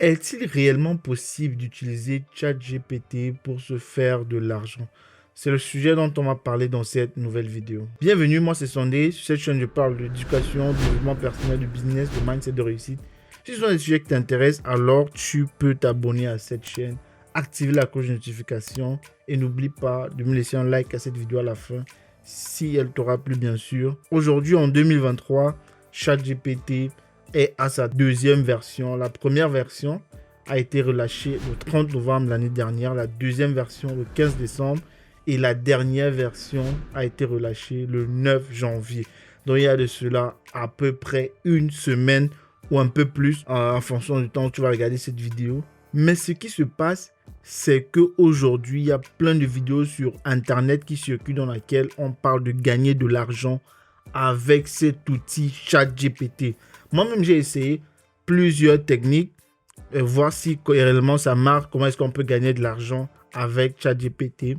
Est-il réellement possible d'utiliser ChatGPT pour se faire de l'argent? C'est le sujet dont on va parler dans cette nouvelle vidéo. Bienvenue, moi c'est Sondé. Sur cette chaîne, je parle d'éducation, de développement personnel, de business, de mindset, de réussite. Si ce sont des sujets qui t'intéressent, alors tu peux t'abonner à cette chaîne, activer la cloche de notification et n'oublie pas de me laisser un like à cette vidéo à la fin si elle t'aura plu, bien sûr. Aujourd'hui, en 2023, ChatGPT est à sa deuxième version. La première version a été relâchée le 30 novembre l'année dernière, la deuxième version le 15 décembre et la dernière version a été relâchée le 9 janvier. Donc il y a de cela à peu près une semaine ou un peu plus en fonction du temps où tu vas regarder cette vidéo. Mais ce qui se passe, c'est qu'aujourd'hui, il y a plein de vidéos sur Internet qui circulent dans lesquelles on parle de gagner de l'argent avec cet outil ChatGPT. Moi-même, j'ai essayé plusieurs techniques, voir si réellement ça marche, comment est-ce qu'on peut gagner de l'argent avec ChatGPT.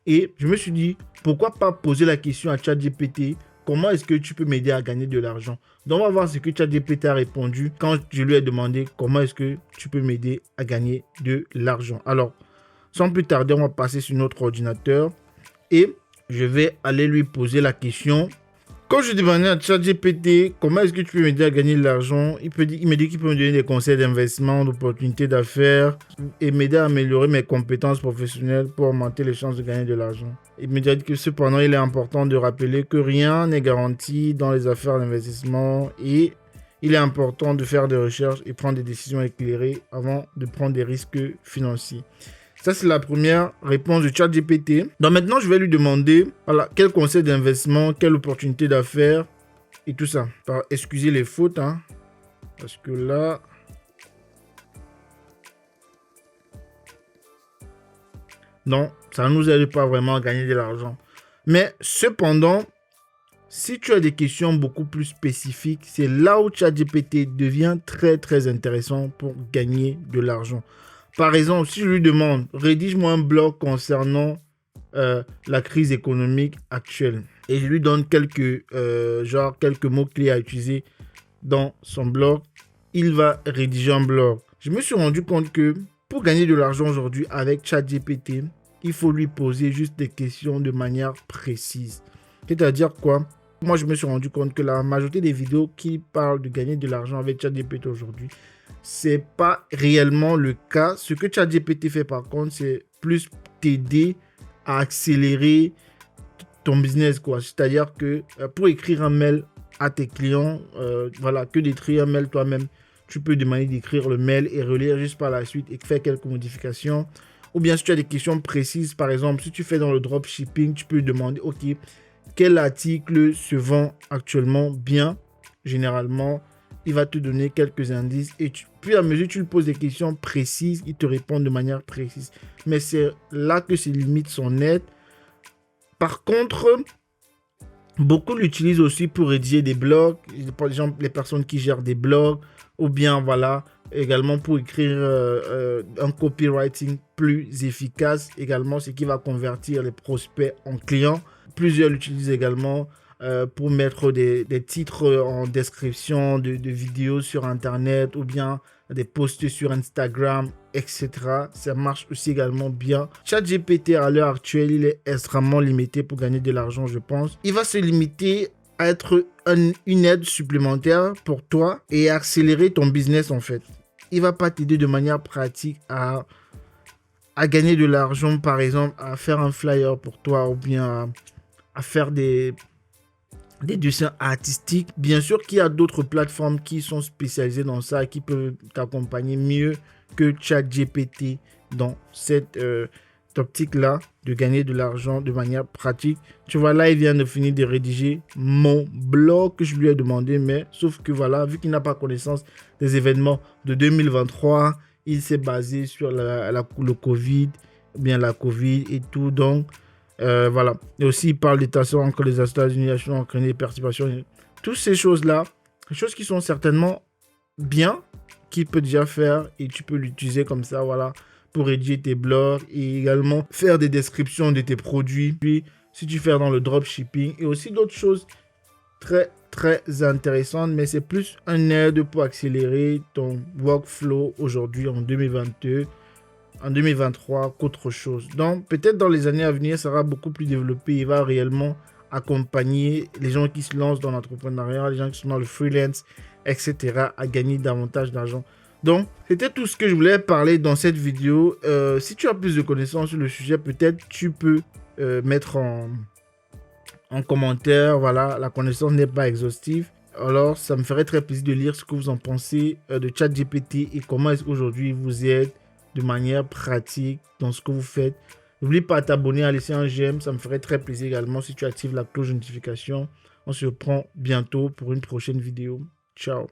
Et je me suis dit, pourquoi pas poser la question à ChatGPT, comment est-ce que tu peux m'aider à gagner de l'argent? Donc, on va voir ce que ChatGPT a répondu quand je lui ai demandé comment est-ce que tu peux m'aider à gagner de l'argent. Alors, sans plus tarder, on va passer sur notre ordinateur et je vais aller lui poser la question. Quand je demandais à ChatGPT comment est-ce que tu peux m'aider à gagner de l'argent, il me dit qu'il peut me donner des conseils d'investissement, d'opportunités d'affaires et m'aider à améliorer mes compétences professionnelles pour augmenter les chances de gagner de l'argent. Il me dit que cependant, il est important de rappeler que rien n'est garanti dans les affaires d'investissement et il est important de faire des recherches et prendre des décisions éclairées avant de prendre des risques financiers. Ça, c'est la première réponse de ChatGPT. Donc maintenant, je vais lui demander voilà, quel conseil d'investissement, quelle opportunité d'affaires et tout ça. Excusez les fautes, hein, parce que là... Non, ça ne nous aide pas vraiment à gagner de l'argent. Mais cependant, si tu as des questions beaucoup plus spécifiques, c'est là où ChatGPT devient très très intéressant pour gagner de l'argent. Par exemple, si je lui demande, rédige-moi un blog concernant la crise économique actuelle et je lui donne quelques mots-clés à utiliser dans son blog, il va rédiger un blog. Je me suis rendu compte que pour gagner de l'argent aujourd'hui avec ChatGPT, il faut lui poser juste des questions de manière précise. C'est-à-dire quoi? Moi, je me suis rendu compte que la majorité des vidéos qui parlent de gagner de l'argent avec ChatGPT aujourd'hui, c'est pas réellement le cas. Ce que ChatGPT fait par contre, c'est plus t'aider à accélérer ton business, quoi. C'est-à-dire que pour écrire un mail à tes clients, que d'écrire un mail toi-même, tu peux demander d'écrire le mail et relire juste par la suite et faire quelques modifications. Ou bien si tu as des questions précises, par exemple, si tu fais dans le dropshipping, tu peux demander, ok, quel article se vend actuellement bien, généralement, il va te donner quelques indices et puis à mesure que tu lui poses des questions précises, il te répond de manière précise. Mais c'est là que ses limites sont nettes. Par contre, beaucoup l'utilisent aussi pour rédiger des blogs, par exemple les personnes qui gèrent des blogs, ou bien voilà, également pour écrire un copywriting plus efficace, également ce qui va convertir les prospects en clients. Plusieurs l'utilisent également pour mettre des titres en description de vidéos sur Internet ou bien des posts sur Instagram, etc. Ça marche aussi également bien. ChatGPT à l'heure actuelle, il est extrêmement limité pour gagner de l'argent, je pense. Il va se limiter à être une aide supplémentaire pour toi et accélérer ton business en fait. Il va pas t'aider de manière pratique à gagner de l'argent, par exemple, à faire un flyer pour toi ou bien à faire des dessins artistiques. Bien sûr qu'il y a d'autres plateformes qui sont spécialisées dans ça et qui peuvent t'accompagner mieux que ChatGPT dans cette optique-là de gagner de l'argent de manière pratique. Tu vois, là, il vient de finir de rédiger mon blog que je lui ai demandé, mais sauf que voilà, vu qu'il n'a pas connaissance des événements de 2023, il s'est basé sur le Covid, bien la Covid et tout, donc voilà. Et aussi, il parle des tensions entre les États-Unis et la Chine, entraîner des perturbations. Toutes ces choses-là, des choses qui sont certainement bien, qu'il peut déjà faire et tu peux l'utiliser comme ça, voilà, pour rédiger tes blogs et également faire des descriptions de tes produits. Puis, si tu fais dans le dropshipping et aussi d'autres choses très, très intéressante, mais c'est plus un aide pour accélérer ton workflow aujourd'hui en 2022, en 2023 qu'autre chose. Donc, peut-être dans les années à venir, ça sera beaucoup plus développé. Il va réellement accompagner les gens qui se lancent dans l'entrepreneuriat, les gens qui sont dans le freelance, etc., à gagner davantage d'argent. Donc, c'était tout ce que je voulais parler dans cette vidéo. Si tu as plus de connaissances sur le sujet, peut-être tu peux mettre en commentaire. Voilà, la connaissance n'est pas exhaustive. Alors, ça me ferait très plaisir de lire ce que vous en pensez de ChatGPT et comment est-ce qu'aujourd'hui vous aide de manière pratique dans ce que vous faites. N'oublie pas de t'abonner, à laisser un j'aime. Ça me ferait très plaisir également si tu actives la cloche de notification. On se reprend bientôt pour une prochaine vidéo. Ciao.